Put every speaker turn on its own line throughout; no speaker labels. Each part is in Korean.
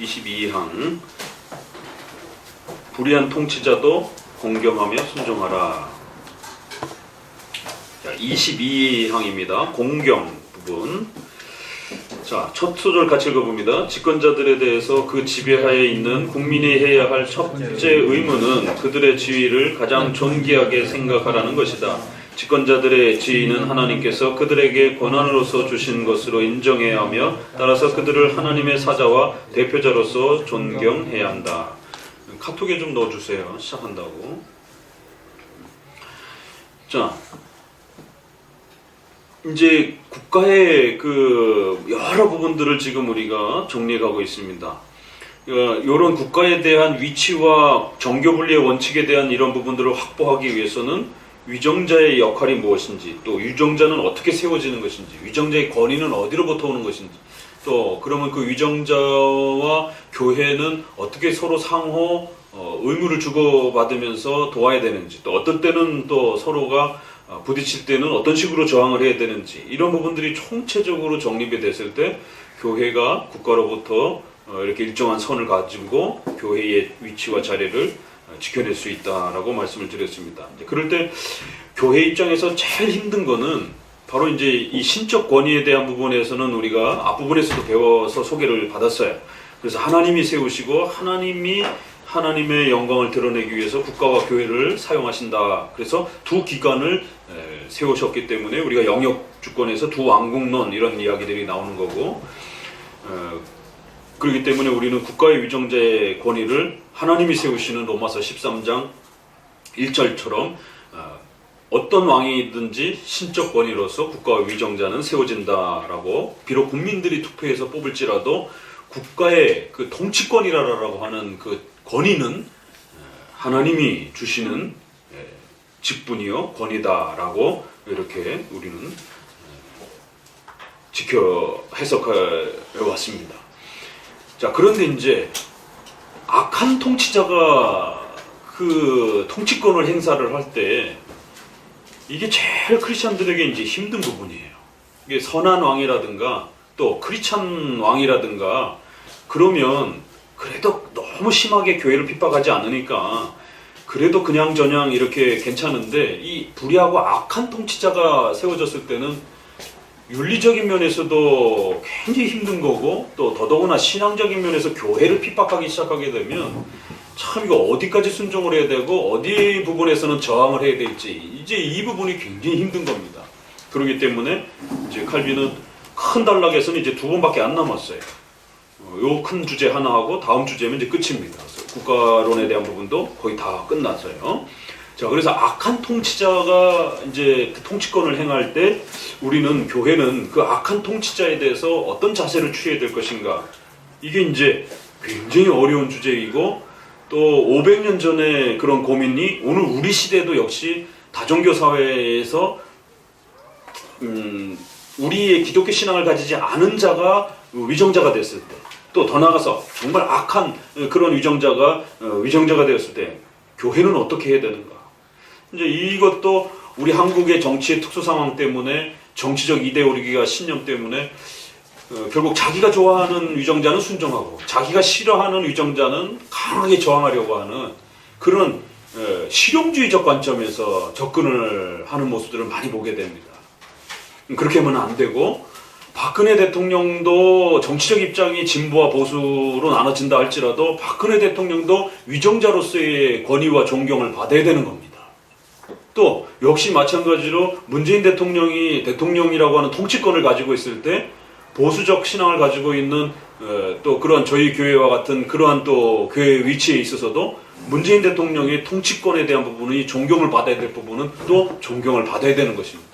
22항 불의한 통치자도 공경하며 순종하라. 자, 22항입니다. 공경 부분. 자, 첫 소절 같이 읽어봅니다. 집권자들에 대해서 그 지배하에 있는 국민이 해야 할 첫째 의무는 그들의 지위를 가장 존귀하게 생각하라는 것이다. 집권자들의 지위는 하나님께서 그들에게 권한으로서 주신 것으로 인정해야 하며 따라서 그들을 하나님의 사자와 대표자로서 존경해야 한다. 카톡에 좀 넣어주세요. 시작한다고. 자, 이제 국가의 그 여러 부분들을 지금 우리가 정리해가고 있습니다. 이런 국가에 대한 위치와 정교분리의 원칙에 대한 이런 부분들을 확보하기 위해서는 위정자의 역할이 무엇인지, 또 위정자는 어떻게 세워지는 것인지, 위정자의 권위는 어디로부터 오는 것인지, 또 그러면 그 위정자와 교회는 어떻게 서로 상호 의무를 주고받으면서 도와야 되는지, 또 어떤 때는 또 서로가 부딪힐 때는 어떤 식으로 저항을 해야 되는지, 이런 부분들이 총체적으로 정립이 됐을 때 교회가 국가로부터 이렇게 일정한 선을 가지고 교회의 위치와 자리를 지켜낼 수 있다라고 말씀을 드렸습니다. 그럴 때 교회 입장에서 제일 힘든 거는 바로 이제 이 신적 권위에 대한 부분에서는 우리가 앞부분에서도 배워서 소개를 받았어요. 그래서 하나님이 세우시고 하나님의 영광을 드러내기 위해서 국가와 교회를 사용하신다. 그래서 두 기관을 세우셨기 때문에 우리가 영역 주권에서 두 왕국론 이런 이야기들이 나오는 거고, 그렇기 때문에 우리는 국가의 위정자의 권위를 하나님이 세우시는 로마서 13장 1절처럼 어떤 왕이든지 신적 권위로서 국가의 위정자는 세워진다라고, 비록 국민들이 투표해서 뽑을지라도 국가의 그 통치권이라고 하는 그 권위는 하나님이 주시는 직분이요 권위다라고 이렇게 우리는 지켜 해석해 왔습니다. 자, 그런데 이제 악한 통치자가 그 통치권을 행사를 할 때 이게 제일 크리스천들에게 이제 힘든 부분이에요. 이게 선한 왕이라든가 또 크리스천 왕이라든가 그러면 그래도 너무 심하게 교회를 핍박하지 않으니까 그래도 그냥저냥 이렇게 괜찮은데, 이 불의하고 악한 통치자가 세워졌을 때는 윤리적인 면에서도 굉장히 힘든 거고, 또 더더구나 신앙적인 면에서 교회를 핍박하기 시작하게 되면 참 이거 어디까지 순종을 해야 되고 어디 부분에서는 저항을 해야 될지, 이제 이 부분이 굉장히 힘든 겁니다. 그렇기 때문에 이제 칼빈은 큰 단락에서는 이제 두 번밖에 안 남았어요. 요 큰 주제 하나 하고 다음 주제면 이제 끝입니다. 그래서 국가론에 대한 부분도 거의 다 끝났어요. 자, 그래서 악한 통치자가 이제 그 통치권을 행할 때 우리는, 교회는 그 악한 통치자에 대해서 어떤 자세를 취해야 될 것인가, 이게 이제 굉장히 어려운 주제이고, 또 500년 전에 그런 고민이 오늘 우리 시대도 역시 다종교 사회에서 우리의 기독교 신앙을 가지지 않은 자가 위정자가 됐을 때, 또 더 나아가서 정말 악한 그런 위정자가 되었을 때 교회는 어떻게 해야 되는가. 이제 이것도 우리 한국의 정치의 특수 상황 때문에, 정치적 이데올로기가 신념 때문에 결국 자기가 좋아하는 위정자는 순종하고 자기가 싫어하는 위정자는 강하게 저항하려고 하는 그런 실용주의적 관점에서 접근을 하는 모습들을 많이 보게 됩니다. 그렇게 하면 안 되고, 박근혜 대통령도 정치적 입장이 진보와 보수로 나눠진다 할지라도 박근혜 대통령도 위정자로서의 권위와 존경을 받아야 되는 겁니다. 또 역시 마찬가지로 문재인 대통령이 대통령이라고 하는 통치권을 가지고 있을 때 보수적 신앙을 가지고 있는 또 그런 저희 교회와 같은 그러한 또 교회 위치에 있어서도 문재인 대통령의 통치권에 대한 부분이 존경을 받아야 될 부분은 또 존경을 받아야 되는 것입니다.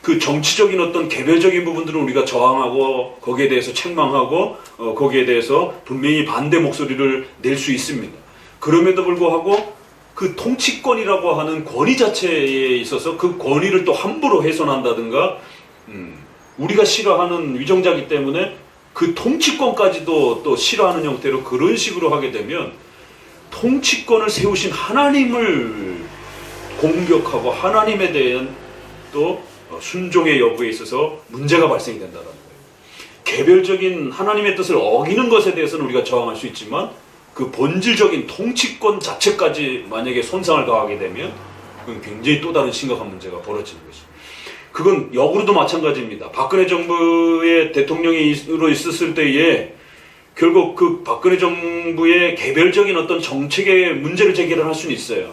그 정치적인 어떤 개별적인 부분들은 우리가 저항하고 거기에 대해서 책망하고 거기에 대해서 분명히 반대 목소리를 낼 수 있습니다. 그럼에도 불구하고 그 통치권이라고 하는 권위 자체에 있어서 그 권위를 또 함부로 훼손한다든가, 우리가 싫어하는 위정자이기 때문에 그 통치권까지도 또 싫어하는 형태로 그런 식으로 하게 되면 통치권을 세우신 하나님을 공격하고 하나님에 대한 또 순종의 여부에 있어서 문제가 발생이 된다는 거예요. 개별적인 하나님의 뜻을 어기는 것에 대해서는 우리가 저항할 수 있지만 그 본질적인 통치권 자체까지 만약에 손상을 가하게 되면 그건 굉장히 또 다른 심각한 문제가 벌어지는 것입니다. 그건 역으로도 마찬가지입니다. 박근혜 정부의 대통령으로 있었을 때에 결국 그 박근혜 정부의 개별적인 어떤 정책의 문제를 제기를 할 수는 있어요.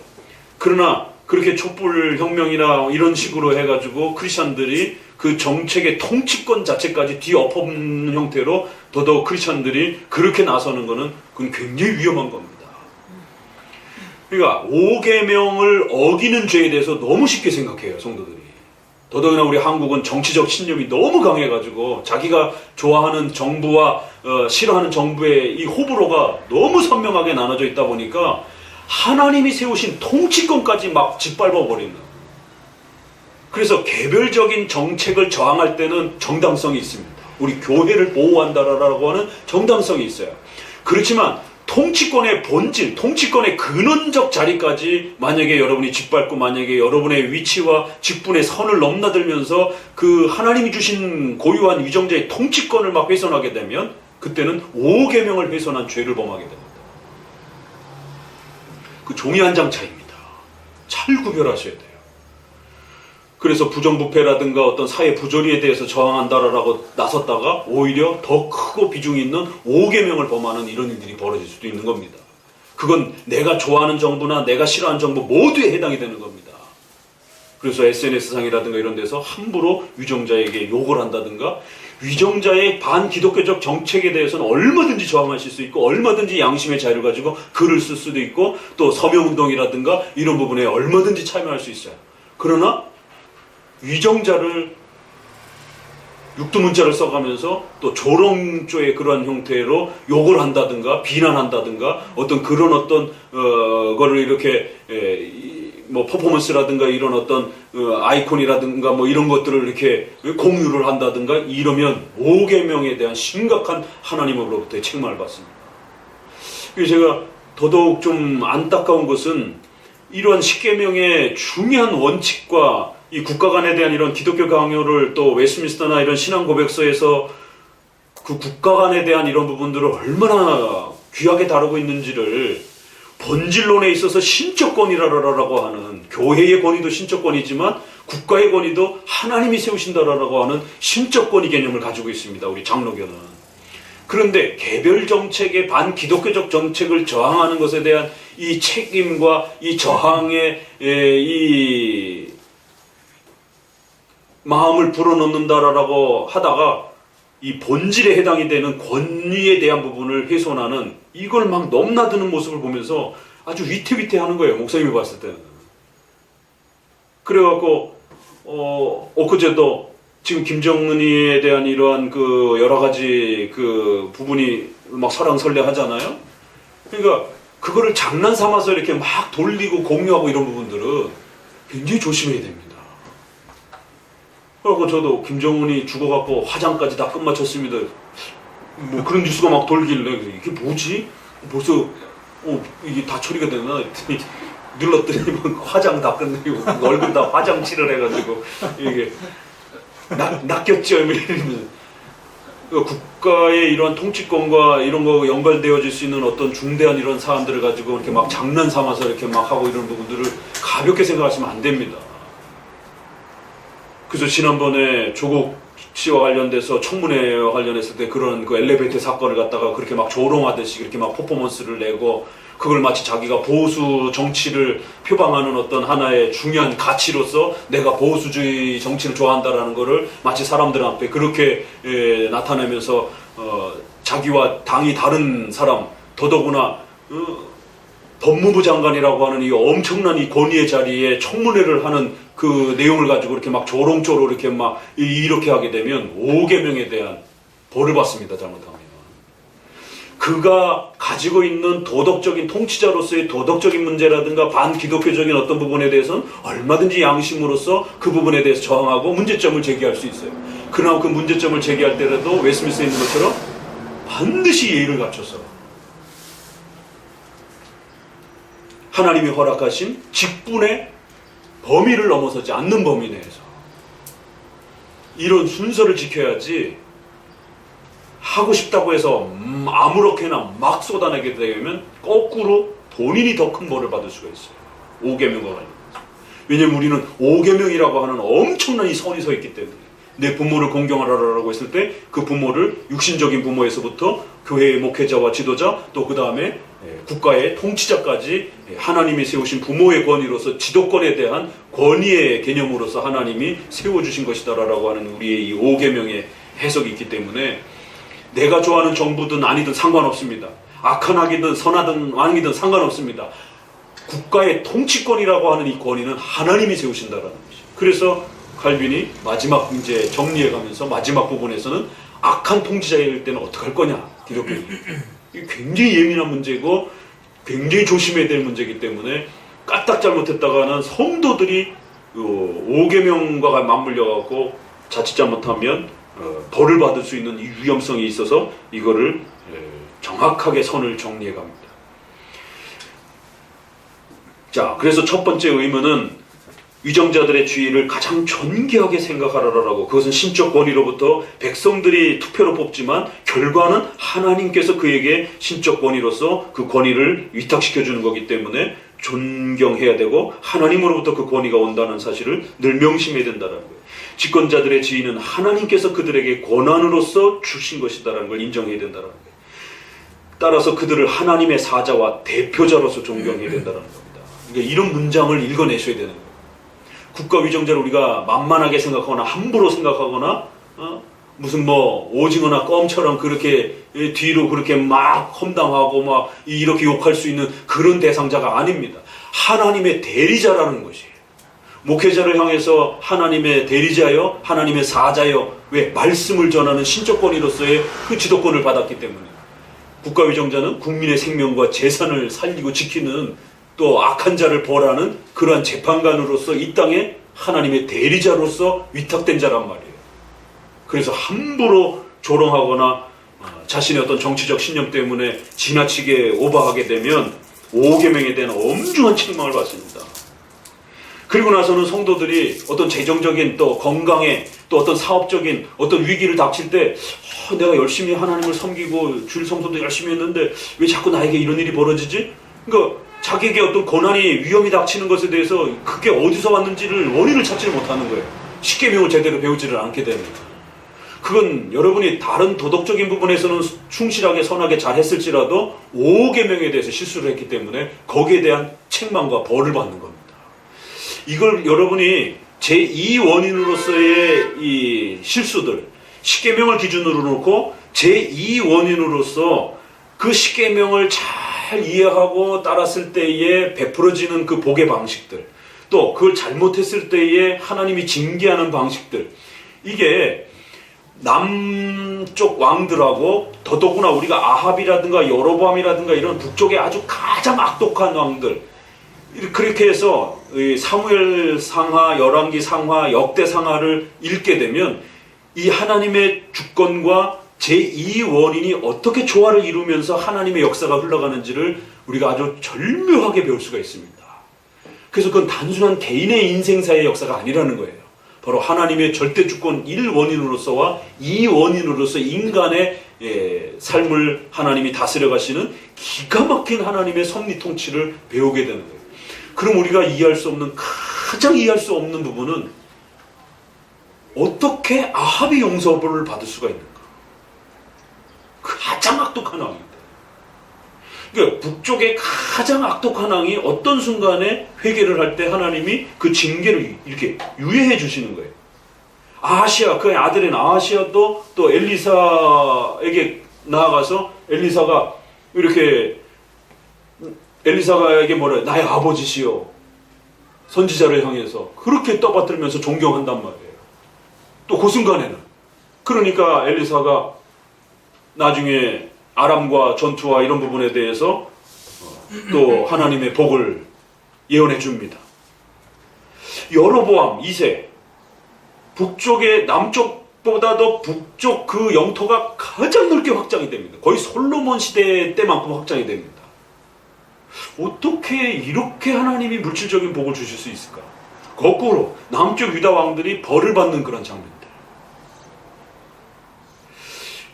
그러나 그렇게 촛불혁명이나 이런 식으로 해가지고 크리스찬들이 그 정책의 통치권 자체까지 뒤엎는 형태로 더더욱 크리스찬들이 그렇게 나서는 것은 그건 굉장히 위험한 겁니다. 그러니까 5계명을 어기는 죄에 대해서 너무 쉽게 생각해요, 성도들이. 더더구나 우리 한국은 정치적 신념이 너무 강해가지고 자기가 좋아하는 정부와 싫어하는 정부의 이 호불호가 너무 선명하게 나눠져 있다 보니까 하나님이 세우신 통치권까지 막 짓밟아 버리는. 그래서 개별적인 정책을 저항할 때는 정당성이 있습니다. 우리 교회를 보호한다라고 하는 정당성이 있어요. 그렇지만 통치권의 본질, 통치권의 근원적 자리까지 만약에 여러분이 짓밟고 만약에 여러분의 위치와 직분의 선을 넘나들면서 그 하나님이 주신 고유한 위정자의 통치권을 막 훼손하게 되면 그때는 5계명을 훼손한 죄를 범하게 됩니다. 그 종이 한 장 차이입니다. 잘 구별하셔야 돼요. 그래서 부정부패라든가 어떤 사회 부조리에 대해서 저항한다라고 나섰다가 오히려 더 크고 비중이 있는 5계명을 범하는 이런 일들이 벌어질 수도 있는 겁니다. 그건 내가 좋아하는 정부나 내가 싫어하는 정부 모두에 해당이 되는 겁니다. 그래서 SNS상이라든가 이런 데서 함부로 위정자에게 욕을 한다든가 위정자의 반기독교적 정책에 대해서는 얼마든지 저항하실 수 있고 얼마든지 양심의 자유를 가지고 글을 쓸 수도 있고 또 서명운동이라든가 이런 부분에 얼마든지 참여할 수 있어요. 그러나 위정자를 육두문자를 써가면서 또 조롱조의 그러한 형태로 욕을 한다든가 비난한다든가 어떤 그런 어떤 거를 이렇게 뭐 퍼포먼스라든가 이런 어떤 아이콘이라든가 뭐 이런 것들을 이렇게 공유를 한다든가 이러면 5계명에 대한 심각한 하나님으로부터의 책망을 받습니다. 그래서 제가 더더욱 좀 안타까운 것은 이러한 10계명의 중요한 원칙과 이 국가관에 대한 이런 기독교 강요를 또 웨스트민스터나 이런 신앙 고백서에서 그 국가관에 대한 이런 부분들을 얼마나 귀하게 다루고 있는지를 본질론에 있어서 신적권이라고 하는 교회의 권위도 신적권이지만 국가의 권위도 하나님이 세우신다라고 하는 신적권의 개념을 가지고 있습니다. 우리 장로교는. 그런데 개별 정책의 반기독교적 정책을 저항하는 것에 대한 이 책임과 이 저항의 이 마음을 불어넣는다라고 하다가 이 본질에 해당이 되는 권위에 대한 부분을 훼손하는 이걸 막 넘나드는 모습을 보면서 아주 위태위태하는 거예요. 목사님이 봤을 때는. 그래갖고 엊그제도 지금 김정은이에 대한 이러한 그 여러 가지 그 부분이 막 설왕설래 하잖아요. 그러니까 그거를 장난 삼아서 이렇게 막 돌리고 공유하고 이런 부분들은 굉장히 조심해야 됩니다. 그래서 저도 김정은이 죽어갖고 화장까지 다 끝마쳤습니다. 뭐 그런 뉴스가 막 돌길래 이게 뭐지? 벌써 이게 다 처리가 되나? 눌렀더니 화장 다 끝내고 얼굴 다 화장칠을 해가지고 이게 낚였죠. 이러면서 국가의 이런 통치권과 이런 거 연관되어질 수 있는 어떤 중대한 이런 사안들을 가지고 이렇게 막 장난 삼아서 이렇게 막 하고 이런 부분들을 가볍게 생각하시면 안 됩니다. 그래서 지난번에 조국 씨와 관련돼서 청문회와 관련했을 때 그런 그 엘리베이터 사건을 갖다가 그렇게 막 조롱하듯이 그렇게 막 퍼포먼스를 내고 그걸 마치 자기가 보수 정치를 표방하는 어떤 하나의 중요한 가치로서 내가 보수주의 정치를 좋아한다라는 거를 마치 사람들 앞에 그렇게 나타내면서 자기와 당이 다른 사람 더더구나 법무부 장관이라고 하는 이 엄청난 이 권위의 자리에 청문회를 하는 그 내용을 가지고 이렇게 막 조롱조로 이렇게 막 이렇게 하게 되면 5계명에 대한 벌을 받습니다. 잘못하면. 그가 가지고 있는 도덕적인 통치자로서의 도덕적인 문제라든가 반기독교적인 어떤 부분에 대해서는 얼마든지 양심으로서 그 부분에 대해서 저항하고 문제점을 제기할 수 있어요. 그러나 그 문제점을 제기할 때라도 웨스트민스터에 있는 것처럼 반드시 예의를 갖춰서 하나님이 허락하신 직분의 범위를 넘어서지 않는 범위 내에서 이런 순서를 지켜야지 하고 싶다고 해서 아무렇게나 막 쏟아내게 되면 거꾸로 본인이 더 큰 벌을 받을 수가 있어요. 5계명과 관련해서. 왜냐면 우리는 5계명이라고 하는 엄청난 이 선이 서 있기 때문에 내 부모를 공경하라라고 했을 때 그 부모를 육신적인 부모에서부터 교회의 목회자와 지도자 또 그 다음에 국가의 통치자까지 하나님이 세우신 부모의 권위로서 지도권에 대한 권위의 개념으로서 하나님이 세워주신 것이다라고 하는 우리의 이 5계명의 해석이 있기 때문에 내가 좋아하는 정부든 아니든 상관없습니다. 악한 악이든 선하든 왕이든 상관없습니다. 국가의 통치권이라고 하는 이 권위는 하나님이 세우신다라는 것이죠. 그래서 칼빈이 마지막 이제 정리해가면서 마지막 부분에서는 악한 통치자일 때는 어떻게 할 거냐 이렇게 이게 굉장히 예민한 문제고 굉장히 조심해야 될 문제이기 때문에 까딱 잘못했다가는 성도들이 5계명과 맞물려갖고 자칫 잘못하면 벌을 받을 수 있는 이 위험성이 있어서 이거를 정확하게 선을 정리해갑니다. 자, 그래서 첫 번째 의무는 위정자들의 지위를 가장 존귀하게 생각하라라고. 그것은 신적 권위로부터 백성들이 투표로 뽑지만 결과는 하나님께서 그에게 신적 권위로서 그 권위를 위탁시켜주는 거기 때문에 존경해야 되고 하나님으로부터 그 권위가 온다는 사실을 늘 명심해야 된다는 거예요. 집권자들의 지위는 하나님께서 그들에게 권한으로서 주신 것이다라는 걸 인정해야 된다는 거예요. 따라서 그들을 하나님의 사자와 대표자로서 존경해야 된다는 겁니다. 그러니까 이런 문장을 읽어내셔야 되는 거예요. 국가 위정자를 우리가 만만하게 생각하거나 함부로 생각하거나 무슨 뭐 오징어나 껌처럼 그렇게 뒤로 그렇게 막 험담하고 막 이렇게 욕할 수 있는 그런 대상자가 아닙니다. 하나님의 대리자라는 것이에요. 목회자를 향해서 하나님의 대리자여 하나님의 사자여 왜? 말씀을 전하는 신적 권위로서의 그 지도권을 받았기 때문에 국가 위정자는 국민의 생명과 재산을 살리고 지키는 또 악한 자를 벌하는 그러한 재판관으로서 이 땅에 하나님의 대리자로서 위탁된 자란 말이에요. 그래서 함부로 조롱하거나 자신의 어떤 정치적 신념 때문에 지나치게 오버하게 되면 5계명에 대한 엄중한 책망을 받습니다. 그리고 나서는 성도들이 어떤 재정적인 또 건강에 또 어떤 사업적인 어떤 위기를 닥칠 때 내가 열심히 하나님을 섬기고 주일 성도도 열심히 했는데 왜 자꾸 나에게 이런 일이 벌어지지? 그러니까 자기에게 어떤 고난이 위험이 닥치는 것에 대해서 그게 어디서 왔는지를 원인을 찾지를 못하는 거예요. 십계명을 제대로 배우지를 않게 되면. 그건 여러분이 다른 도덕적인 부분에서는 충실하게 선하게 잘 했을지라도 5계명에 대해서 실수를 했기 때문에 거기에 대한 책망과 벌을 받는 겁니다. 이걸 여러분이 제2원인으로서의 이 실수들 10계명을 기준으로 놓고 제2원인으로서 그 10계명을 잘 이해하고 따랐을 때에 베풀어지는 그 복의 방식들 또 그걸 잘못했을 때에 하나님이 징계하는 방식들 이게 남쪽 왕들하고 더더구나 우리가 아합이라든가 여로보암이라든가 이런 북쪽의 아주 가장 악독한 왕들 그렇게 해서 사무엘 상하, 열왕기 상하, 역대 상하를 읽게 되면 이 하나님의 주권과 제2원인이 어떻게 조화를 이루면서 하나님의 역사가 흘러가는지를 우리가 아주 절묘하게 배울 수가 있습니다. 그래서 그건 단순한 개인의 인생사의 역사가 아니라는 거예요. 바로 하나님의 절대 주권 1원인으로서와 2원인으로서 인간의 삶을 하나님이 다스려 가시는 기가 막힌 하나님의 섭리 통치를 배우게 되는 거예요. 그럼 우리가 이해할 수 없는 가장 이해할 수 없는 부분은 어떻게 아합이 용서를 받을 수가 있는가? 가장 악독한 왕인데. 그러니까 북쪽의 가장 악독한 왕이 어떤 순간에 회개를 할 때 하나님이 그 징계를 이렇게 유예해 주시는 거예요. 아하시아, 그의 아들인 아하시아도 또 엘리사에게 나아가서 엘리사가 이렇게 엘리사가에게 뭐래? 나의 아버지시여. 선지자를 향해서 그렇게 떠받들면서 존경한단 말이에요. 또 그 순간에는 그러니까 엘리사가 나중에 아람과 전투와 이런 부분에 대해서 또 하나님의 복을 예언해 줍니다. 여로보암 2세 북쪽의 남쪽보다도 북쪽 그 영토가 가장 넓게 확장이 됩니다. 거의 솔로몬 시대 때만큼 확장이 됩니다. 어떻게 이렇게 하나님이 물질적인 복을 주실 수 있을까? 거꾸로 남쪽 유다 왕들이 벌을 받는 그런 장면들.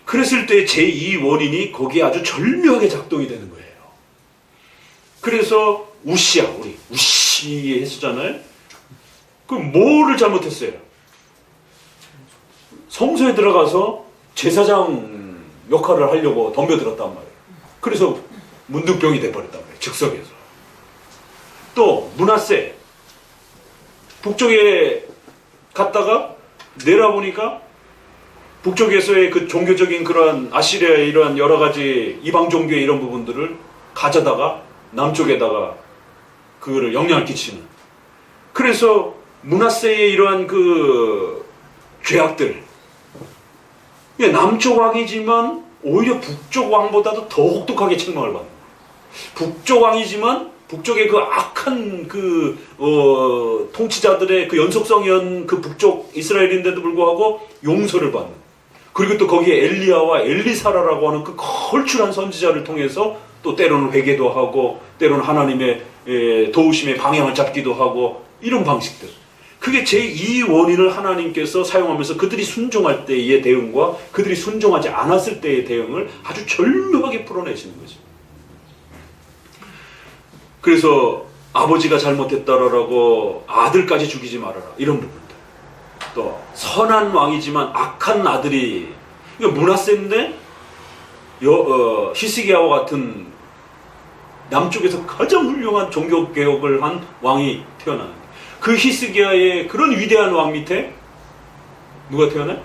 그랬을 때 제2 원인이 거기에 아주 절묘하게 작동이 되는 거예요. 그래서 우시야, 우리 우시 했었잖아요. 그럼 뭐를 잘못했어요? 성소에 들어가서 제사장 역할을 하려고 덤벼들었단 말이에요. 그래서 문둥병이 돼버렸단 말이에요. 즉석에서. 또 므낫세, 북쪽에 갔다가 내려보니까 북쪽에서의 그 종교적인 그러한 아시리아의 이러한 여러 가지 이방 종교의 이런 부분들을 가져다가 남쪽에다가 그거를 영향을 끼치는. 그래서 므낫세의 이러한 그 죄악들, 남쪽 왕이지만 오히려 북쪽 왕보다도 더 혹독하게 책망을 받는. 북쪽 왕이지만 북쪽의 그 악한 통치자들의 그 연속성이었던 그 북쪽 이스라엘인데도 불구하고 용서를 받는. 그리고 또 거기에 엘리야와 엘리사라라고 하는 그 걸출한 선지자를 통해서 또 때로는 회개도 하고 때로는 하나님의 도우심의 방향을 잡기도 하고 이런 방식들. 그게 제2 원인을 하나님께서 사용하면서 그들이 순종할 때의 대응과 그들이 순종하지 않았을 때의 대응을 아주 절묘하게 풀어내시는 거죠. 그래서 아버지가 잘못했다라고 아들까지 죽이지 말아라, 이런 부분들. 또 선한 왕이지만 악한 아들이, 므낫세인데 히스기야와 같은 남쪽에서 가장 훌륭한 종교개혁을 한 왕이 태어나는, 그 히스기야의 그런 위대한 왕 밑에 누가 태어나요?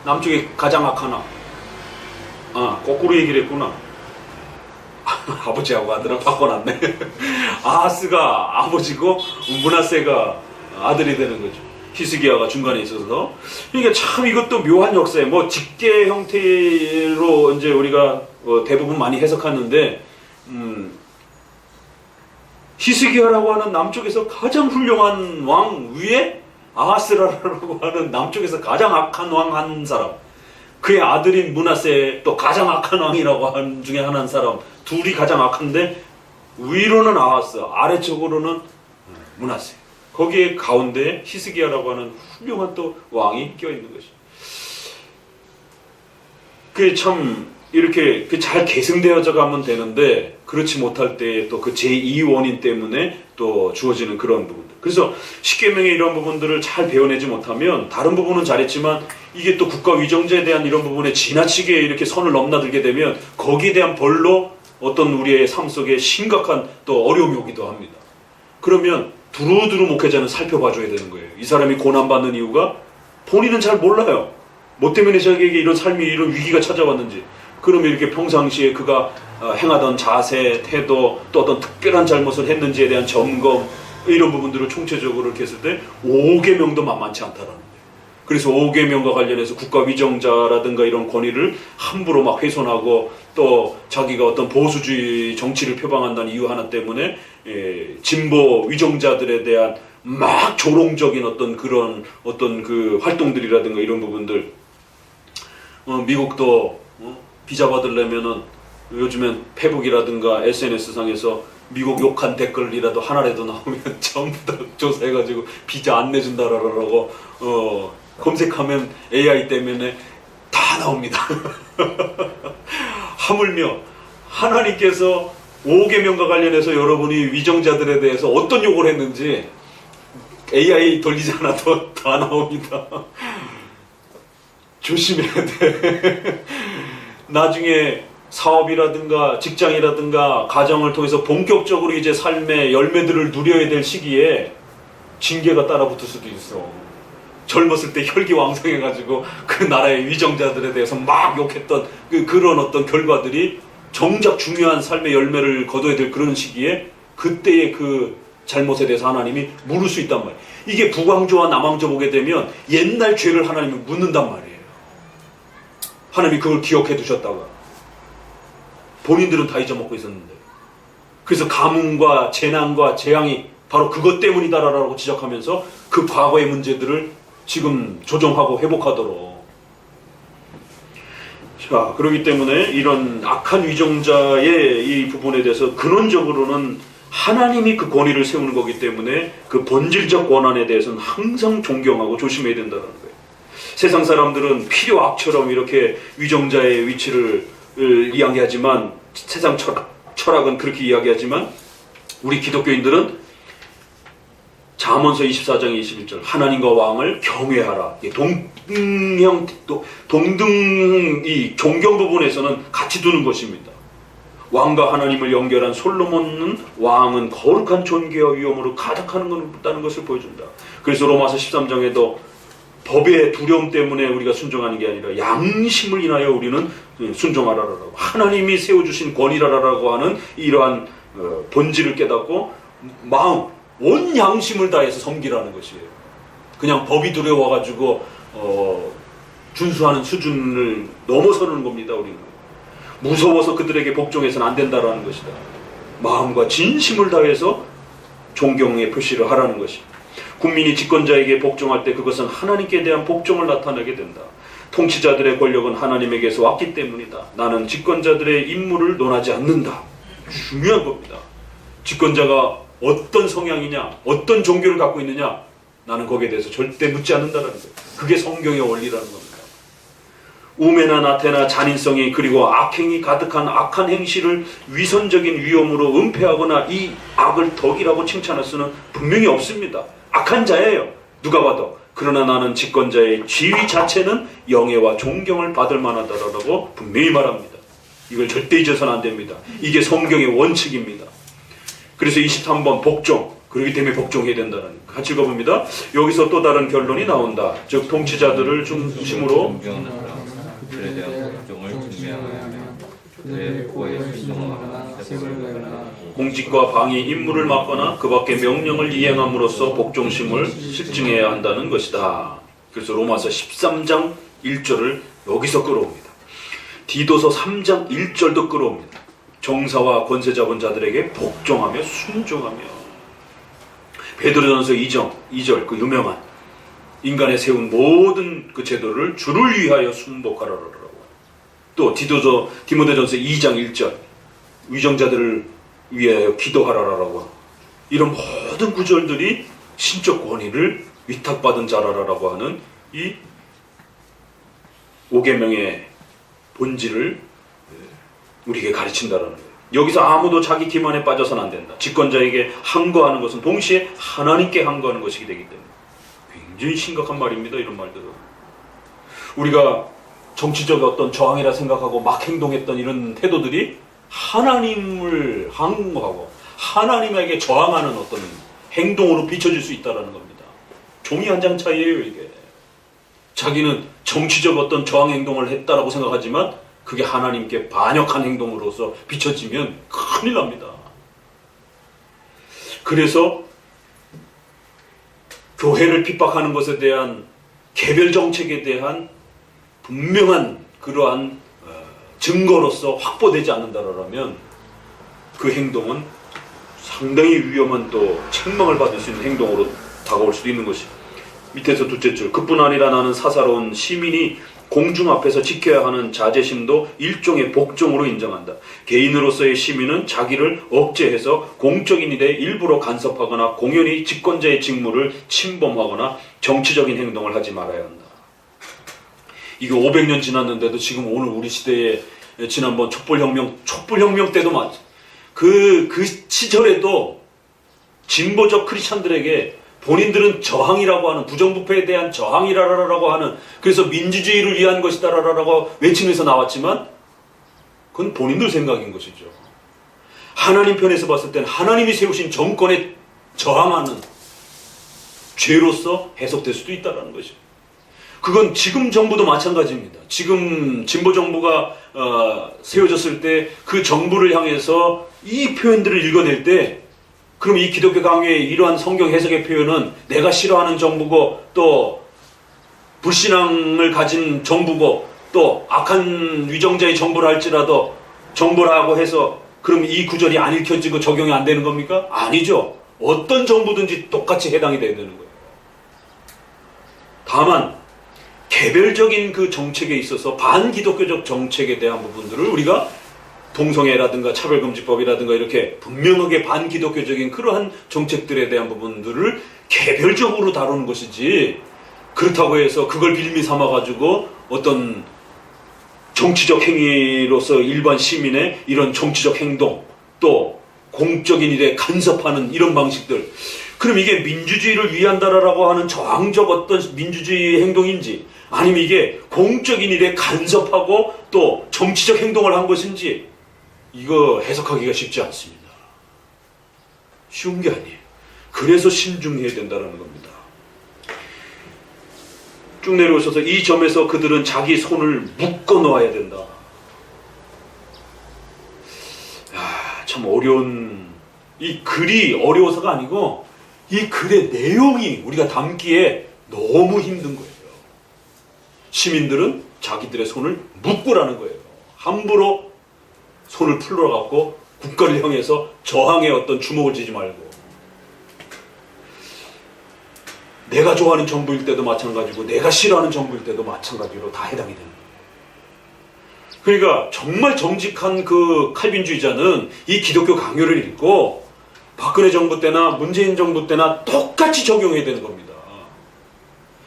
남쪽에 가장 악한 왕. 거꾸로 얘기를 했구나. 아버지하고 아들을 바꿔놨네. 아하스가 아버지고 므낫세가 아들이 되는 거죠. 히스기야가 중간에 있어서. 그러니까 참 이것도 묘한 역사에 뭐 직계 형태로 이제 우리가 대부분 많이 해석하는데, 히스기야라고 하는 남쪽에서 가장 훌륭한 왕 위에 아하스라라고 하는 남쪽에서 가장 악한 왕 한 사람, 그의 아들인 므낫세 또 가장 악한 왕이라고 하는 중에 하나인 사람, 둘이 가장 악한데 위로는 아하스, 아래쪽으로는 므낫세. 거기에 가운데 히스기야라고 하는 훌륭한 또 왕이 껴있는 것이. 그게 참 이렇게 잘 계승되어져 가면 되는데, 그렇지 못할 때 또 그 제2 원인 때문에 또 주어지는 그런 부분들. 그래서 십계명의 이런 부분들을 잘 배워내지 못하면 다른 부분은 잘했지만 이게 또 국가 위정제에 대한 이런 부분에 지나치게 이렇게 선을 넘나들게 되면 거기에 대한 벌로 어떤 우리의 삶 속에 심각한 또 어려움이 오기도 합니다. 그러면 두루두루 목회자는 살펴봐줘야 되는 거예요. 이 사람이 고난받는 이유가 본인은 잘 몰라요. 뭐 때문에 자기에게 이런 삶이, 이런 위기가 찾아왔는지. 그러면 이렇게 평상시에 그가 행하던 자세, 태도, 또 어떤 특별한 잘못을 했는지에 대한 점검, 이런 부분들을 총체적으로 이렇게 했을 때 5계명도 만만치 않다라는 거예요. 그래서 5계명과 관련해서 국가 위정자라든가 이런 권위를 함부로 막 훼손하고, 또 자기가 어떤 보수주의 정치를 표방한다는 이유 하나 때문에 진보 위정자들에 대한 막 조롱적인 어떤 그런 어떤 그 활동들이라든가 이런 부분들. 미국도 비자 받으려면은 요즘엔 페북이라든가 SNS상에서 미국 욕한 댓글이라도 하나라도 나오면 전부 다 조사해가지고 비자 안 내준다라고 검색하면 AI 때문에 다 나옵니다. 하물며 하나님께서 5계명과 관련해서 여러분이 위정자들에 대해서 어떤 욕을 했는지 AI 돌리지 않아도 다 나옵니다. 조심해야 돼. 나중에 사업이라든가 직장이라든가 가정을 통해서 본격적으로 이제 삶의 열매들을 누려야 될 시기에 징계가 따라붙을 수도 있어. 젊었을 때 혈기왕성해가지고 그 나라의 위정자들에 대해서 막 욕했던 그런 어떤 결과들이 정작 중요한 삶의 열매를 거둬야 될 그런 시기에 그때의 그 잘못에 대해서 하나님이 물을 수 있단 말이에요. 이게 북왕조와 남왕조 보게 되면 옛날 죄를 하나님이 묻는단 말이에요. 하나님이 그걸 기억해 두셨다가 본인들은 다 잊어먹고 있었는데, 그래서 가뭄과 재난과 재앙이 바로 그것 때문이다라고 지적하면서 그 과거의 문제들을 지금 조정하고 회복하도록. 자, 그렇기 때문에 이런 악한 위정자의 이 부분에 대해서 근원적으로는 하나님이 그 권위를 세우는 거기 때문에 그 본질적 권한에 대해서는 항상 존경하고 조심해야 된다는 거예요. 세상 사람들은 필요악처럼 이렇게 위정자의 위치를 이야기하지만, 세상 철학은 그렇게 이야기하지만, 우리 기독교인들은 잠언서 24장 21절 하나님과 왕을 경외하라. 동등 이 존경 부분에서는 같이 두는 것입니다. 왕과 하나님을 연결한 솔로몬은 왕은 거룩한 존귀와 위엄으로 가득하는 것을 보여준다. 그래서 로마서 13장에도 법의 두려움 때문에 우리가 순종하는 게 아니라 양심을 인하여 우리는 순종하라라고, 하나님이 세워주신 권위라라고 하는 이러한 본질을 깨닫고 마음, 온 양심을 다해서 섬기라는 것이에요. 그냥 법이 두려워가지고 준수하는 수준을 넘어서는 겁니다. 우리는 무서워서 그들에게 복종해서는 안 된다라는 것이다. 마음과 진심을 다해서 존경의 표시를 하라는 것입니다. 국민이 집권자에게 복종할 때 그것은 하나님께 대한 복종을 나타내게 된다. 통치자들의 권력은 하나님에게서 왔기 때문이다. 나는 집권자들의 임무를 논하지 않는다. 중요한 겁니다. 집권자가 어떤 성향이냐, 어떤 종교를 갖고 있느냐, 나는 거기에 대해서 절대 묻지 않는다는 거예요. 그게 성경의 원리라는 겁니다. 우매나 나태나 잔인성이 그리고 악행이 가득한 악한 행실을 위선적인 위험으로 은폐하거나 이 악을 덕이라고 칭찬할 수는 분명히 없습니다. 악한 자예요, 누가 봐도. 그러나 나는 집권자의 지위 자체는 영예와 존경을 받을 만하다라고 분명히 말합니다. 이걸 절대 잊어서는 안 됩니다. 이게 성경의 원칙입니다. 그래서 23번 복종, 그렇기 때문에 복종해야 된다는, 같이 읽어봅니다. 여기서 또 다른 결론이 나온다. 즉 통치자들을 중심으로
그에 대한 복종을 증명하며 그의 고에 순종하거나
공직과 방위 임무를 맡거나 그 밖의 명령을 이행함으로써 복종심을 실증해야 한다는 것이다. 그래서 로마서 13장 1절을 여기서 끌어옵니다. 디도서 3장 1절도 끌어옵니다. 정사와 권세 잡은 자들에게 복종하며 순종하며. 베드로전서 2절 그 유명한 인간에 세운 모든 그 제도를 주를 위하여 순복하라라고. 또 디모데전서 2장 1절 위정자들을 위하여 기도하라라고. 이런 모든 구절들이 신적 권위를 위탁받은 자라라고 하는 이 5계명의 본질을 우리에게 가르친다라는 거예요. 여기서 아무도 자기 기만에 빠져서는 안 된다. 집권자에게 항거하는 것은 동시에 하나님께 항거하는 것이기 되기 때문에 굉장히 심각한 말입니다. 이런 말들은 우리가 정치적 어떤 저항이라 생각하고 막 행동했던 이런 태도들이 하나님을 항거하고 하나님에게 저항하는 어떤 행동으로 비춰질 수 있다는 겁니다. 종이 한 장 차이예요. 이게 자기는 정치적 어떤 저항 행동을 했다라고 생각하지만 그게 하나님께 반역한 행동으로서 비춰지면 큰일 납니다. 그래서 교회를 핍박하는 것에 대한 개별 정책에 대한 분명한 그러한 증거로서 확보되지 않는다라면 그 행동은 상당히 위험한 또 책망을 받을 수 있는 행동으로 다가올 수도 있는 것이. 밑에서 둘째 줄, 그뿐 아니라 나는 사사로운 시민이 공중 앞에서 지켜야 하는 자제심도 일종의 복종으로 인정한다. 개인으로서의 시민은 자기를 억제해서 공적인 일에 일부러 간섭하거나 공연히 집권자의 직무를 침범하거나 정치적인 행동을 하지 말아야 한다. 이게 500년 지났는데도 지금 오늘 우리 시대에 지난번 촛불혁명 때도 그 시절에도 진보적 크리스찬들에게 본인들은 저항이라고 하는, 부정부패에 대한 저항이라고 하는, 그래서 민주주의를 위한 것이다라고 외치면서 나왔지만 그건 본인들 생각인 것이죠. 하나님 편에서 봤을 때는 하나님이 세우신 정권에 저항하는 죄로서 해석될 수도 있다는 것이죠. 그건 지금 정부도 마찬가지입니다. 지금 진보 정부가 세워졌을 때 그 정부를 향해서 이 표현들을 읽어낼 때 그럼 이 기독교 강요의 이러한 성경 해석의 표현은 내가 싫어하는 정부고 또 불신앙을 가진 정부고 또 악한 위정자의 정부를 할지라도 정부라고 해서 그럼 이 구절이 안 읽혀지고 적용이 안 되는 겁니까? 아니죠. 어떤 정부든지 똑같이 해당이 돼야 되는 거예요. 다만 개별적인 그 정책에 있어서 반기독교적 정책에 대한 부분들을 우리가 동성애라든가 차별금지법이라든가 이렇게 분명하게 반기독교적인 그러한 정책들에 대한 부분들을 개별적으로 다루는 것이지 그렇다고 해서 그걸 빌미 삼아가지고 어떤 정치적 행위로서 일반 시민의 이런 정치적 행동, 또 공적인 일에 간섭하는 이런 방식들, 그럼 이게 민주주의를 위한다라고 하는 저항적 어떤 민주주의 행동인지, 아니면 이게 공적인 일에 간섭하고 또 정치적 행동을 한 것인지, 이거 해석하기가 쉽지 않습니다. 쉬운 게 아니에요. 그래서 신중해야 된다는 겁니다. 쭉 내려오셔서 이 점에서 그들은 자기 손을 묶어 놓아야 된다. 참 어려운, 이 글이 어려워서가 아니고 이 글의 내용이 우리가 담기에 너무 힘든 거예요. 시민들은 자기들의 손을 묶으라는 거예요. 함부로 손을 풀어갖고 국가를 향해서 저항의 어떤 주먹을 쥐지 말고, 내가 좋아하는 정부일 때도 마찬가지고 내가 싫어하는 정부일 때도 마찬가지로 다 해당이 되는 거예요. 그러니까 정말 정직한 그 칼빈주의자는 이 기독교 강요를 읽고 박근혜 정부 때나 문재인 정부 때나 똑같이 적용해야 되는 겁니다.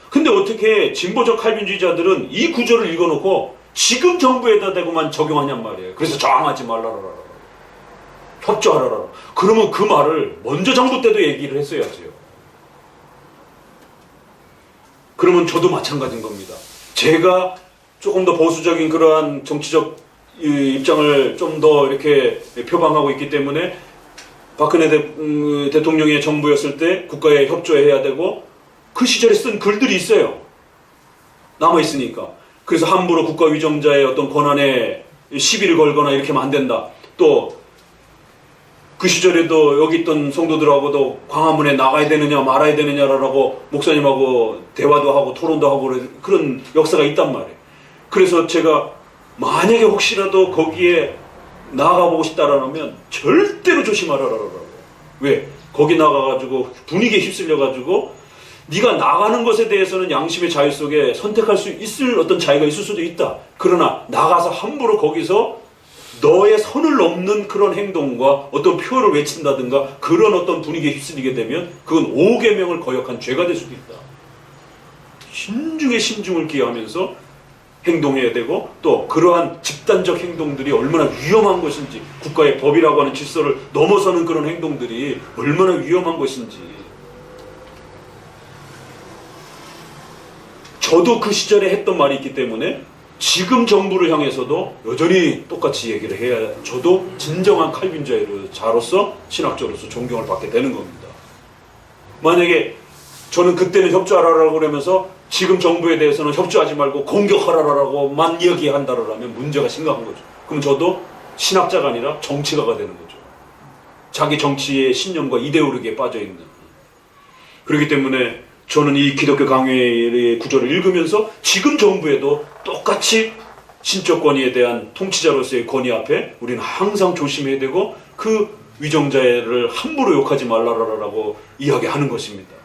근데 어떻게 진보적 칼빈주의자들은 이 구절을 읽어놓고 지금 정부에다 대고만 적용하냔 말이에요. 그래서 저항하지 말라라, 협조하라라. 그러면 그 말을 먼저 정부 때도 얘기를 했어야지요. 그러면 저도 마찬가지인 겁니다. 제가 조금 더 보수적인 그러한 정치적 입장을 좀 더 이렇게 표방하고 있기 때문에 박근혜 대통령의 정부였을 때 국가에 협조해야 되고, 그 시절에 쓴 글들이 있어요. 남아있으니까. 그래서 함부로 국가 위정자의 어떤 권한에 시비를 걸거나 이렇게 하면 안 된다. 또 그 시절에도 여기 있던 성도들하고도 광화문에 나가야 되느냐 말아야 되느냐라고 목사님하고 대화도 하고 토론도 하고 그런 역사가 있단 말이에요. 그래서 제가 만약에 혹시라도 거기에 나가보고 싶다라면 절대로 조심하라라고. 왜? 거기 나가가지고 분위기에 휩쓸려가지고 네가 나가는 것에 대해서는 양심의 자유 속에 선택할 수 있을 어떤 자유가 있을 수도 있다. 그러나 나가서 함부로 거기서 너의 선을 넘는 그런 행동과 어떤 표를 외친다든가 그런 어떤 분위기에 휩쓸리게 되면 그건 5계명을 거역한 죄가 될 수도 있다. 신중에 신중을 기하면서 행동해야 되고, 또 그러한 집단적 행동들이 얼마나 위험한 것인지, 국가의 법이라고 하는 질서를 넘어서는 그런 행동들이 얼마나 위험한 것인지. 저도 그 시절에 했던 말이 있기 때문에 지금 정부를 향해서도 여전히 똑같이 얘기를 해야 저도 진정한 칼빈주의자로서 신학자로서 존경을 받게 되는 겁니다. 만약에 저는 그때는 협조하라고 그러면서 지금 정부에 대해서는 협조하지 말고 공격하라라고만 이야기한다라면 문제가 심각한 거죠. 그럼 저도 신학자가 아니라 정치가가 되는 거죠. 자기 정치의 신념과 이데올로기에 빠져있는. 그렇기 때문에 저는 이 기독교 강요의 구절을 읽으면서 지금 정부에도 똑같이 신적 권위에 대한 통치자로서의 권위 앞에 우리는 항상 조심해야 되고, 그 위정자를 함부로 욕하지 말라라고 이야기하는 것입니다.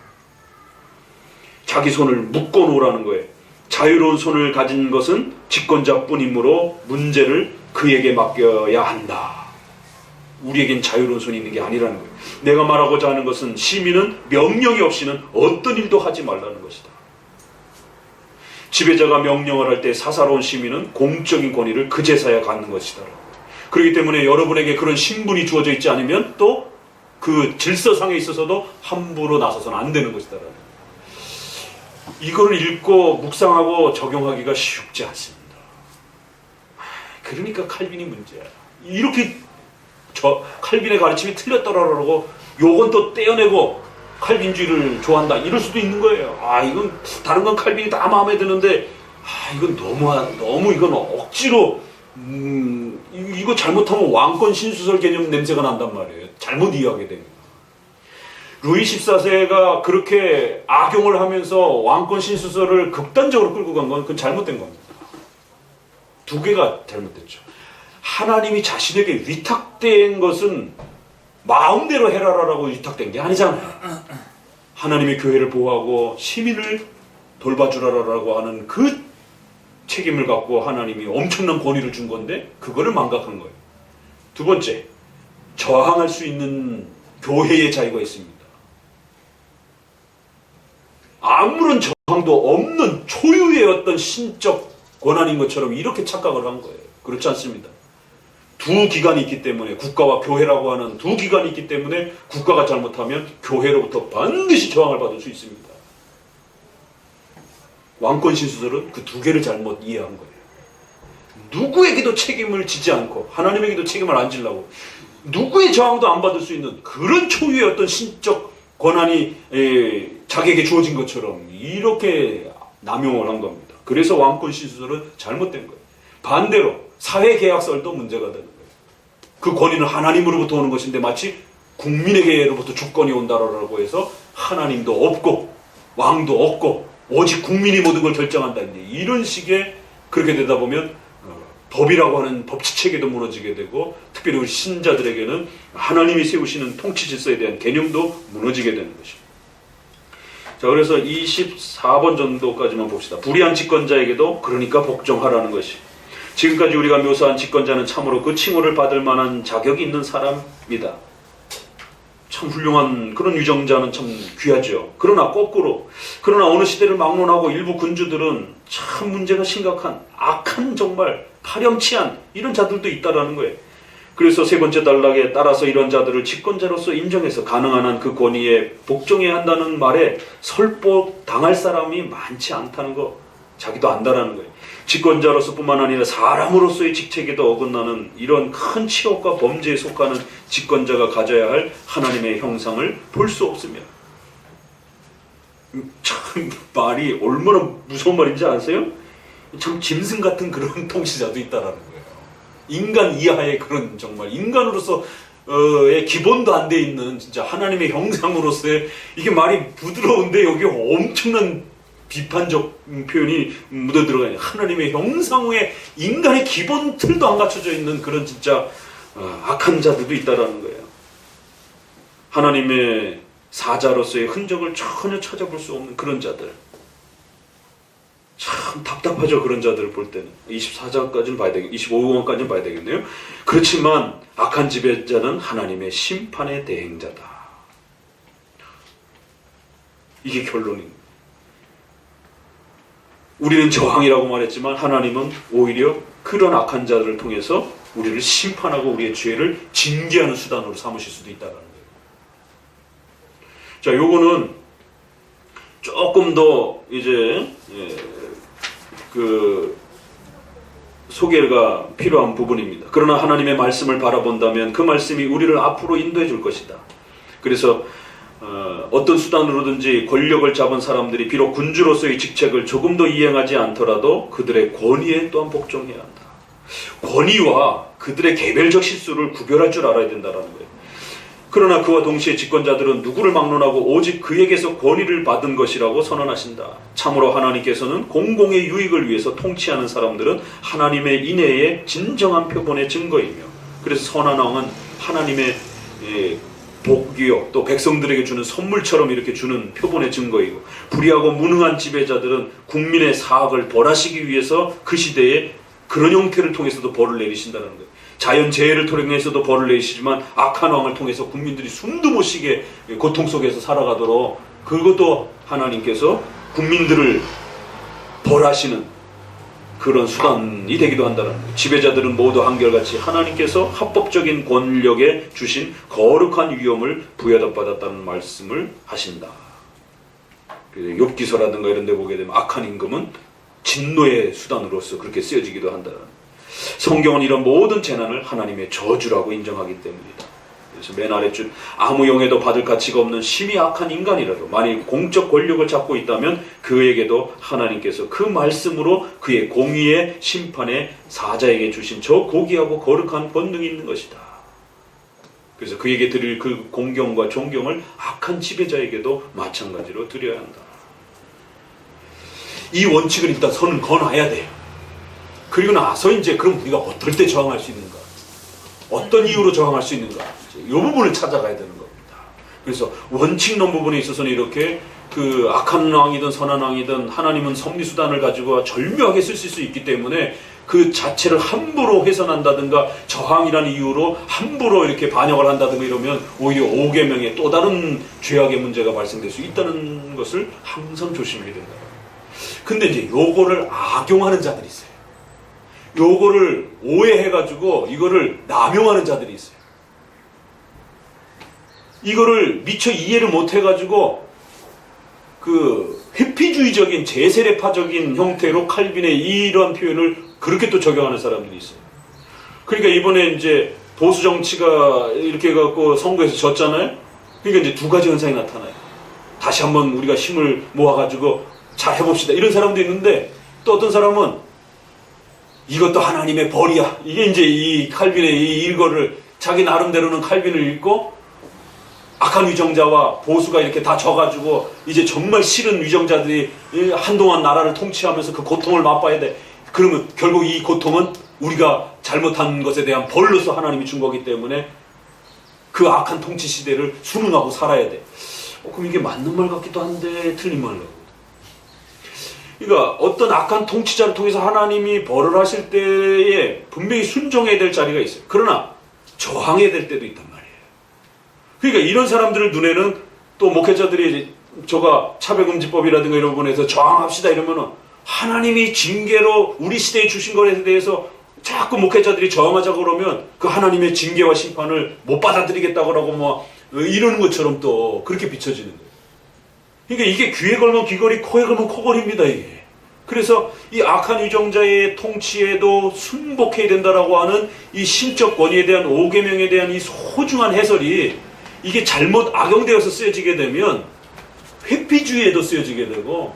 자기 손을 묶어 놓으라는 거예요. 자유로운 손을 가진 것은 집권자뿐이므로 문제를 그에게 맡겨야 한다. 우리에겐 자유로운 손이 있는 게 아니라는 거예요. 내가 말하고자 하는 것은 시민은 명령이 없이는 어떤 일도 하지 말라는 것이다. 지배자가 명령을 할 때 사사로운 시민은 공적인 권위를 그제서야 갖는 것이다. 그렇기 때문에 여러분에게 그런 신분이 주어져 있지 않으면 또 그 질서상에 있어서도 함부로 나서서는 안 되는 것이다. 이거를 읽고 묵상하고 적용하기가 쉽지 않습니다. 그러니까 칼빈이 문제야. 이렇게 칼빈의 가르침이 틀렸더라라고 욕은 또 떼어내고 칼빈주의를 좋아한다 이럴 수도 있는 거예요. 이건 다른 건 칼빈이 다 마음에 드는데 이건 너무 이건 억지로 이거 잘못하면 왕권 신수설 개념 냄새가 난단 말이에요. 잘못 이해하게 됩니다. 루이 14세가 그렇게 악용을 하면서 왕권 신수설을 극단적으로 끌고 간 건 그건 잘못된 겁니다. 두 개가 잘못됐죠. 하나님이 자신에게 위탁된 것은 마음대로 해라라고 위탁된 게 아니잖아요. 하나님의 교회를 보호하고 시민을 돌봐주라라고 하는 그 책임을 갖고 하나님이 엄청난 권위를 준 건데 그거를 망각한 거예요. 두 번째, 저항할 수 있는 교회의 자유가 있습니다. 아무런 저항도 없는 초유의 어떤 신적 권한인 것처럼 이렇게 착각을 한 거예요. 그렇지 않습니다. 두 기관이 있기 때문에, 국가와 교회라고 하는 두 기관이 있기 때문에 국가가 잘못하면 교회로부터 반드시 저항을 받을 수 있습니다. 왕권 신수들은 그 두 개를 잘못 이해한 거예요. 누구에게도 책임을 지지 않고 하나님에게도 책임을 안 지려고 누구의 저항도 안 받을 수 있는 그런 초유의 어떤 신적 권한이 자기에게 주어진 것처럼 이렇게 남용을 한 겁니다. 그래서 왕권 신수들은 잘못된 거예요. 반대로 사회계약설도 문제가 되는 거예요. 그 권위는 하나님으로부터 오는 것인데 마치 국민에게로부터 주권이 온다라고 해서 하나님도 없고 왕도 없고 오직 국민이 모든 걸 결정한다. 이런 식의 그렇게 되다 보면 법이라고 하는 법치체계도 무너지게 되고 특별히 우리 신자들에게는 하나님이 세우시는 통치 질서에 대한 개념도 무너지게 되는 것입니다. 자, 그래서 24번 정도까지만 봅시다. 불의한 집권자에게도 그러니까 복종하라는 것이. 지금까지 우리가 묘사한 집권자는 참으로 그 칭호를 받을 만한 자격이 있는 사람이다. 참 훌륭한 그런 위정자는 참 귀하죠. 그러나 거꾸로, 그러나 어느 시대를 막론하고 일부 군주들은 참 문제가 심각한 악한 정말 파렴치한 이런 자들도 있다라는 거예요. 그래서 세 번째 단락에 따라서 이런 자들을 집권자로서 인정해서 가능한 한 그 권위에 복종해야 한다는 말에 설법 당할 사람이 많지 않다는 거 자기도 안다라는 거예요. 집권자로서 뿐만 아니라 사람으로서의 직책에도 어긋나는 이런 큰 치욕과 범죄에 속하는 집권자가 가져야 할 하나님의 형상을 볼 수 없으며, 참 말이 얼마나 무서운 말인지 아세요? 참 짐승 같은 그런 통치자도 있다라는 거예요. 인간 이하의 그런 정말 인간으로서의 기본도 안 돼 있는 진짜 하나님의 형상으로서의, 이게 말이 부드러운데 여기 엄청난 비판적 표현이 묻어 들어가요. 하나님의 형상의 인간의 기본 틀도 안 갖춰져 있는 그런 진짜 악한 자들도 있다라는 거예요. 하나님의 사자로서의 흔적을 전혀 찾아볼 수 없는 그런 자들. 참 답답하죠. 그런 자들을 볼 때는. 24장까지는 봐야 되겠, 25권까지는 봐야 되겠네요. 그렇지만 악한 지배자는 하나님의 심판의 대행자다. 이게 결론입니다. 우리는 저항이라고 말했지만 하나님은 오히려 그런 악한 자들을 통해서 우리를 심판하고 우리의 죄를 징계하는 수단으로 삼으실 수도 있다는 거예요. 자, 요거는 조금 더 이제 그 소개가 필요한 부분입니다. 그러나 하나님의 말씀을 바라본다면 그 말씀이 우리를 앞으로 인도해 줄 것이다. 그래서 어떤 수단으로든지 권력을 잡은 사람들이 비록 군주로서의 직책을 조금 더 이행하지 않더라도 그들의 권위에 또한 복종해야 한다. 권위와 그들의 개별적 실수를 구별할 줄 알아야 된다는 거예요. 그러나 그와 동시에 집권자들은 누구를 막론하고 오직 그에게서 권위를 받은 것이라고 선언하신다. 참으로 하나님께서는 공공의 유익을 위해서 통치하는 사람들은 하나님의 인애의 진정한 표본의 증거이며, 그래서 선한 왕은 하나님의 복이요 또 백성들에게 주는 선물처럼 이렇게 주는 표본의 증거이고, 불의하고 무능한 지배자들은 국민의 사악을 벌하시기 위해서 그 시대에 그런 형태를 통해서도 벌을 내리신다는 거예요. 자연재해를 통해서도 벌을 내리시지만 악한 왕을 통해서 국민들이 숨도 못 쉬게 고통 속에서 살아가도록 그것도 하나님께서 국민들을 벌하시는 그런 수단이 되기도 한다는 거예요. 지배자들은 모두 한결같이 하나님께서 합법적인 권력에 주신 거룩한 위엄을 부여받았다는 말씀을 하신다. 욥기서라든가 이런 데 보게 되면 악한 임금은 진노의 수단으로서 그렇게 쓰여지기도 한다는 거예요. 성경은 이런 모든 재난을 하나님의 저주라고 인정하기 때문이다. 그래서 맨 아래줄, 아무 용에도 받을 가치가 없는 심히 악한 인간이라도 만일 공적 권력을 잡고 있다면 그에게도 하나님께서 그 말씀으로 그의 공의의 심판의 사자에게 주신 저 고귀하고 거룩한 권능이 있는 것이다. 그래서 그에게 드릴 그 공경과 존경을 악한 지배자에게도 마찬가지로 드려야 한다. 이 원칙을 일단 선을 그어놔야 돼요. 그리고 나서 이제 그럼 우리가 어떨 때 저항할 수 있는가, 어떤 이유로 저항할 수 있는가, 이 부분을 찾아가야 되는 겁니다. 그래서 원칙론 부분에 있어서는 이렇게 그 악한 왕이든 선한 왕이든 하나님은 섭리수단을 가지고 절묘하게 쓰실 수 있기 때문에 그 자체를 함부로 훼손한다든가 저항이라는 이유로 함부로 이렇게 반역을 한다든가 이러면 오히려 5계명의 또 다른 죄악의 문제가 발생될 수 있다는 것을 항상 조심해야 된다. 근데 이제 요거를 악용하는 자들이 있어요. 요거를 오해해가지고 이거를 남용하는 자들이 있어요. 이거를 미처 이해를 못해가지고 그 회피주의적인 제세례파적인 형태로 칼빈의 이러한 표현을 그렇게 또 적용하는 사람들이 있어요. 그러니까 이번에 이제 보수 정치가 이렇게 해갖고 선거에서 졌잖아요. 그러니까 이제 두 가지 현상이 나타나요. 다시 한번 우리가 힘을 모아가지고 잘 해봅시다. 이런 사람도 있는데 또 어떤 사람은 이것도 하나님의 벌이야. 이게 이제 이 칼빈의 이 일거를 자기 나름대로는 칼빈을 읽고 악한 위정자와 보수가 이렇게 다 져가지고 이제 정말 싫은 위정자들이 한동안 나라를 통치하면서 그 고통을 맛봐야 돼. 그러면 결국 이 고통은 우리가 잘못한 것에 대한 벌로서 하나님이 준 거기 때문에 그 악한 통치 시대를 순응하고 살아야 돼. 그럼 이게 맞는 말 같기도 한데 틀린 말로. 그러니까 어떤 악한 통치자를 통해서 하나님이 벌을 하실 때에 분명히 순종해야 될 자리가 있어요. 그러나 저항해야 될 때도 있단 말이에요. 그러니까 이런 사람들을 눈에는 또 목회자들이 저가 차별금지법이라든가 이런 부분에서 저항합시다 이러면은 하나님이 징계로 우리 시대에 주신 것에 대해서 자꾸 목회자들이 저항하자고 그러면 그 하나님의 징계와 심판을 못 받아들이겠다고 하고 뭐 이러는 것처럼 또 그렇게 비춰지는 거예요. 그러니까 이게 귀에 걸면 귀걸이, 코에 걸면 코걸이입니다, 이게. 그래서 이 악한 위정자의 통치에도 순복해야 된다라고 하는 이 신적 권위에 대한 5계명에 대한 이 소중한 해설이 이게 잘못 악용되어서 쓰여지게 되면 회피주의에도 쓰여지게 되고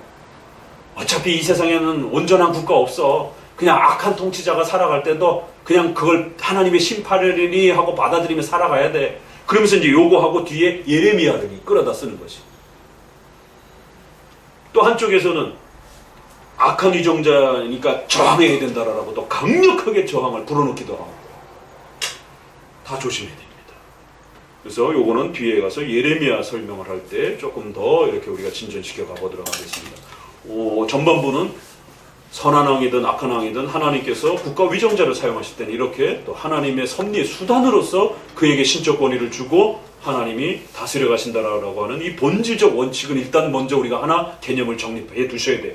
어차피 이 세상에는 온전한 국가 없어. 그냥 악한 통치자가 살아갈 때도 그냥 그걸 하나님의 심판이니 하고 받아들이며 살아가야 돼. 그러면서 이제 요거하고 뒤에 예레미야를 끌어다 쓰는 것이. 또 한쪽에서는 악한 위정자니까 저항해야 된다라고 또 강력하게 저항을 불어넣기도 하고 다 조심해야 됩니다. 그래서 요거는 뒤에 가서 예레미야 설명을 할 때 조금 더 이렇게 우리가 진전시켜 가보도록 하겠습니다. 전반부는 선한 왕이든 악한 왕이든 하나님께서 국가 위정자를 사용하실 때는 이렇게 또 하나님의 섭리의 수단으로서 그에게 신적 권위를 주고 하나님이 다스려 가신다라고 하는 이 본질적 원칙은 일단 먼저 우리가 하나 개념을 정립해 두셔야 돼요.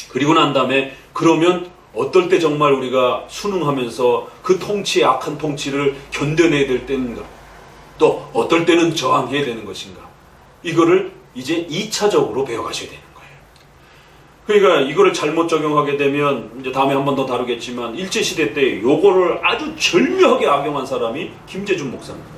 그리고 난 다음에 그러면 어떨 때 정말 우리가 순응하면서 그 통치의 악한 통치를 견뎌내야 될 때인가, 또 어떨 때는 저항해야 되는 것인가, 이거를 이제 2차적으로 배워가셔야 되는 거예요. 그러니까 이거를 잘못 적용하게 되면 이제 다음에 한 번 더 다루겠지만 일제시대 때 요거를 아주 절묘하게 악용한 사람이 김재준 목사입니다.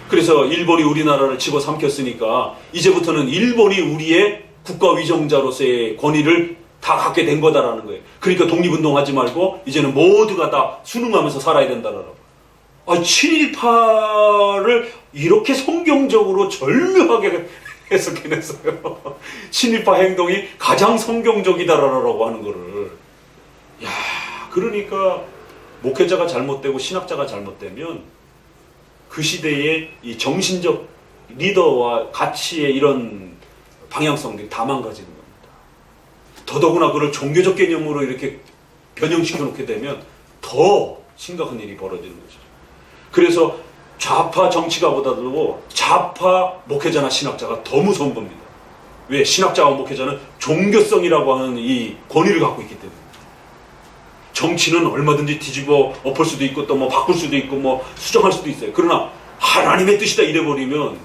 그래서 일본이 우리나라를 집어삼켰으니까 이제부터는 일본이 우리의 국가 위정자로서의 권위를 다 갖게 된 거다라는 거예요. 그러니까 독립운동하지 말고 이제는 모두가 다 순응하면서 살아야 된다라고. 7.18을 이렇게 성경적으로 절묘하게 해석해냈어요. 친일파 행동이 가장 성경적이다라고 하는 거를. 야, 그러니까 목회자가 잘못되고 신학자가 잘못되면 그 시대의 이 정신적 리더와 가치의 이런 방향성들이 다 망가지는 겁니다. 더더구나 그걸 종교적 개념으로 이렇게 변형시켜 놓게 되면 더 심각한 일이 벌어지는 거죠. 그래서 좌파 정치가보다도 좌파 목회자나 신학자가 더 무서운 겁니다. 왜? 신학자와 목회자는 종교성이라고 하는 이 권위를 갖고 있기 때문에. 정치는 얼마든지 뒤집어 엎을 수도 있고 또 뭐 바꿀 수도 있고 뭐 수정할 수도 있어요. 그러나 하나님의 뜻이다 이래버리면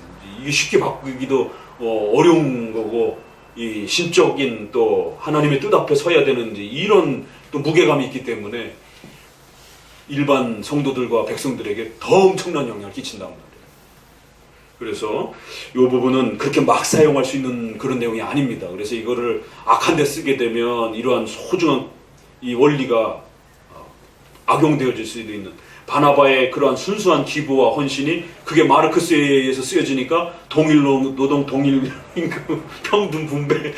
이게 쉽게 바꾸기도 어려운 거고, 이 신적인 또 하나님의 뜻 앞에 서야 되는 이런 또 무게감이 있기 때문에 일반 성도들과 백성들에게 더 엄청난 영향을 끼친단 말이에요. 그래서 이 부분은 그렇게 막 사용할 수 있는 그런 내용이 아닙니다. 그래서 이거를 악한 데 쓰게 되면 이러한 소중한 이 원리가 악용되어질 수도 있는, 바나바의 그러한 순수한 기부와 헌신이 그게 마르크스에 의해서 쓰여지니까 동일노동, 동일임금, 평등 분배,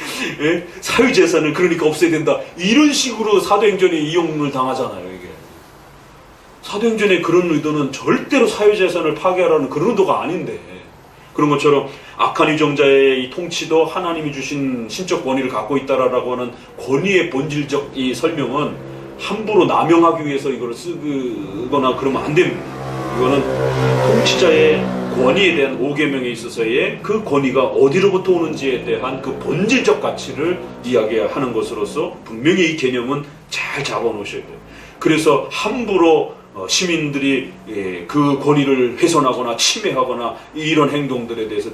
사유재산을 그러니까 없애야 된다, 이런 식으로 사도행전에 이용을 당하잖아요. 이게 사도행전의 그런 의도는 절대로 사유재산을 파괴하라는 그런 의도가 아닌데, 그런 것처럼 악한 위정자의 이 통치도 하나님이 주신 신적 권위를 갖고 있다라고 하는 권위의 본질적 이 설명은 함부로 남용하기 위해서 이거를 쓰거나 그러면 안 됩니다. 이거는 통치자의 권위에 대한 5계명에 있어서의 그 권위가 어디로부터 오는지에 대한 그 본질적 가치를 이야기하는 것으로서 분명히 이 개념은 잘 잡아놓으셔야 돼요. 그래서 함부로 시민들이 그 권위를 훼손하거나 침해하거나 이런 행동들에 대해서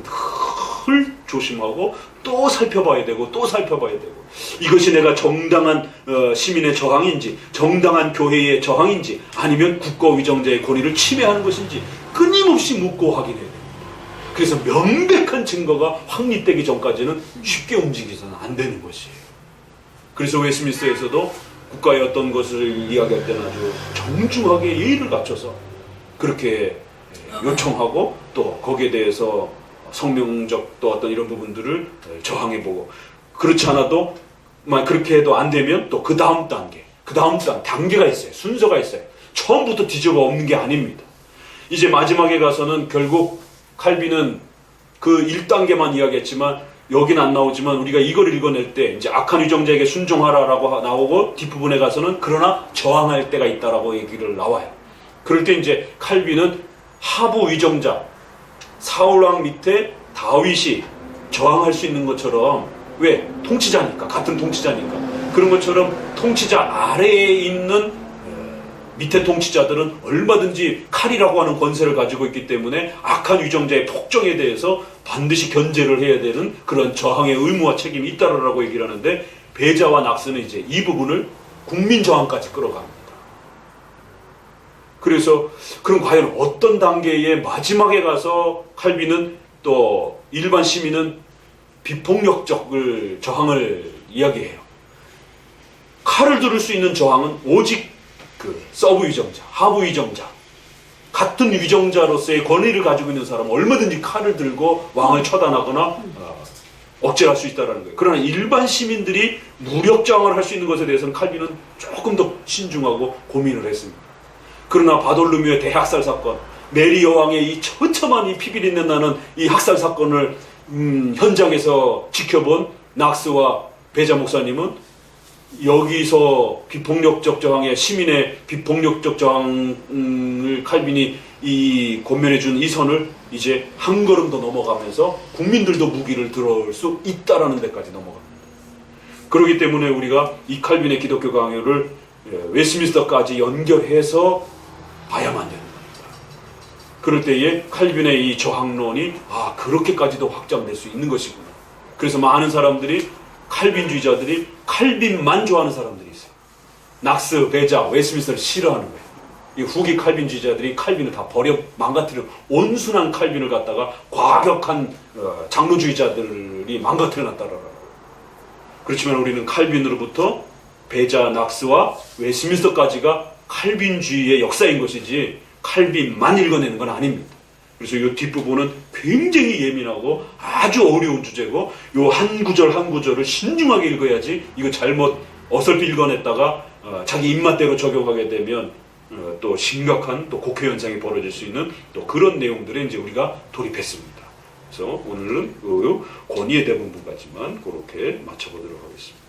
늘 조심하고 또 살펴봐야 되고 또 살펴봐야 되고, 이것이 내가 정당한 시민의 저항인지 정당한 교회의 저항인지 아니면 국가 위정자의 권위를 침해하는 것인지 끊임없이 묻고 확인해야 됩니다. 그래서 명백한 증거가 확립되기 전까지는 쉽게 움직이서는 안 되는 것이에요. 그래서 웨스민스터에서도 국가의 어떤 것을 이야기할 때는 아주 정중하게 예의를 갖춰서 그렇게 요청하고 또 거기에 대해서 성명적 또 어떤 이런 부분들을 저항해보고, 그렇지 않아도 그렇게 해도 안 되면 또 그 다음 단계, 단계가 있어요. 순서가 있어요. 처음부터 뒤집어 엎는 게 아닙니다. 이제 마지막에 가서는 결국 칼빈은 그 1단계만 이야기했지만 여긴 안 나오지만 우리가 이걸 읽어낼 때 이제 악한 위정자에게 순종하라라고 나오고 뒷부분에 가서는 그러나 저항할 때가 있다라고 얘기를 나와요. 그럴 때 이제 칼빈은 하부 위정자 사울왕 밑에 다윗이 저항할 수 있는 것처럼, 왜? 통치자니까, 같은 통치자니까. 그런 것처럼 통치자 아래에 있는 밑에 통치자들은 얼마든지 칼이라고 하는 권세를 가지고 있기 때문에 악한 위정자의 폭정에 대해서 반드시 견제를 해야 되는 그런 저항의 의무와 책임이 있다라고 얘기를 하는데, 베자와 낙스는 이제 이 부분을 국민 저항까지 끌어갑니다. 그래서 그럼 과연 어떤 단계에 마지막에 가서 칼빈은 또 일반 시민은 비폭력적을 저항을 이야기해요. 칼을 들을 수 있는 저항은 오직 그 서브 위정자, 하부 위정자, 같은 위정자로서의 권위를 가지고 있는 사람은 얼마든지 칼을 들고 왕을 처단하거나 억제할 수 있다는 거예요. 그러나 일반 시민들이 무력 저항을 할 수 있는 것에 대해서는 칼빈은 조금 더 신중하고 고민을 했습니다. 그러나 바돌로미오의 대학살 사건, 메리 여왕의 이 처참한 이 피비린내 나는 이 학살 사건을 현장에서 지켜본 낙스와 베자 목사님은 여기서 비폭력적 저항의 시민의 비폭력적 저항을 칼빈이 이 권면해 준 이 선을 이제 한 걸음 더 넘어가면서 국민들도 무기를 들어올 수 있다라는 데까지 넘어갑니다. 그렇기 때문에 우리가 이 칼빈의 기독교 강요를 웨스민스터까지 연결해서 봐야만 되는 겁니다. 그럴 때에 칼빈의 이 저항론이 그렇게까지도 확장될 수 있는 것이구나. 그래서 많은 사람들이, 칼빈주의자들이 칼빈만 좋아하는 사람들이 있어요. 낙스, 베자, 웨스민스터를 싫어하는 거예요. 이 후기 칼빈주의자들이 칼빈을 다 망가뜨려 온순한 칼빈을 갖다가 과격한 장로주의자들이 망가뜨려 놨다라고. 그렇지만 우리는 칼빈으로부터 베자, 낙스와 웨스민스터까지가 칼빈주의의 역사인 것이지 칼빈만 읽어내는 건 아닙니다. 그래서 이 뒷부분은 굉장히 예민하고 아주 어려운 주제고, 이 한 구절 한 구절을 신중하게 읽어야지, 이거 잘못 어설프 읽어냈다가 자기 입맛대로 적용하게 되면 또 심각한 또 곡해 현상이 벌어질 수 있는 또 그런 내용들에 이제 우리가 돌입했습니다. 그래서 오늘은 권위의 대부분까지만 그렇게 맞춰보도록 하겠습니다.